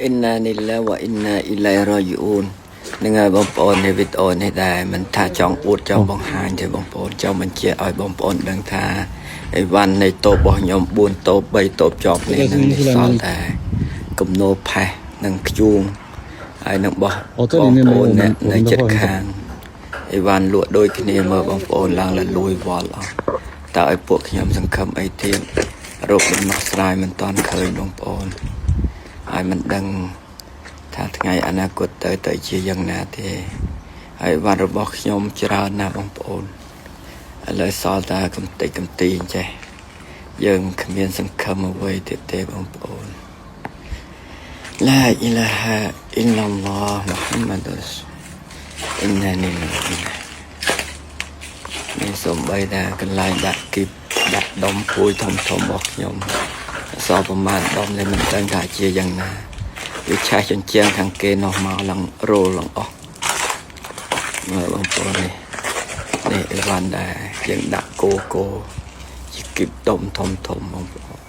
Inna lillahi wa inna ilaihi raji'un នឹងហើយបងប្អូននៃវីដេអូនេះដែរមិនថាចង់អួតចង់បង្ហាញទេបងប្អូនចង់បញ្ជាក់ឲ្យបងប្អូនដឹងថាអីវ៉ាន់នៃតូបរបស់ខ្ញុំ4តូប3តូបជាប់នេះនឹងសល់តែគំនោផេះនិងខ្ជួងហើយនឹងបោះបងប្អូននៅចិត្តខាងអីវ៉ាន់លក់ដូចគ្នាមើលបងប្អូនឡើងលលួយវល់អស់តើឲ្យពួកខ្ញុំសង្ឃឹមអីទៀតរកដំណោះស្រាយមិនតាន់ឃើញបងប្អូនហើយមិនដឹងថាថ្ងៃអនាគតទៅជាយ៉ាងណាទេហើយវត្តរបស់ខ្ញុំច្រើនណាស់បងប្អូនឥឡូវសល់តែកំតិចកំទីអញ្ចេះយើងគ្មានសង្ឃឹមអ្វីទៀតទេបងប្អូនឡាអ៊ីឡាហាអ៊ីឡឡោះមូហាម៉ាឌុសអ៊ីណានីនេះសំបីតាកន្លែងដាក់គីបដាក់ដុំពួយធំរបស់ខ្ញុំសល់ប្រមាណដុំនេះមិនដឹងថាជាយ៉ាងណាវាឆាចិញ្ចាំងខាងគេនោះមកឡើងរោលឡើងអស់មើលបងប្អូននេះអីវ៉ាន់ដែរយើងដាក់គោជាគីបដុំធំបងប្អូន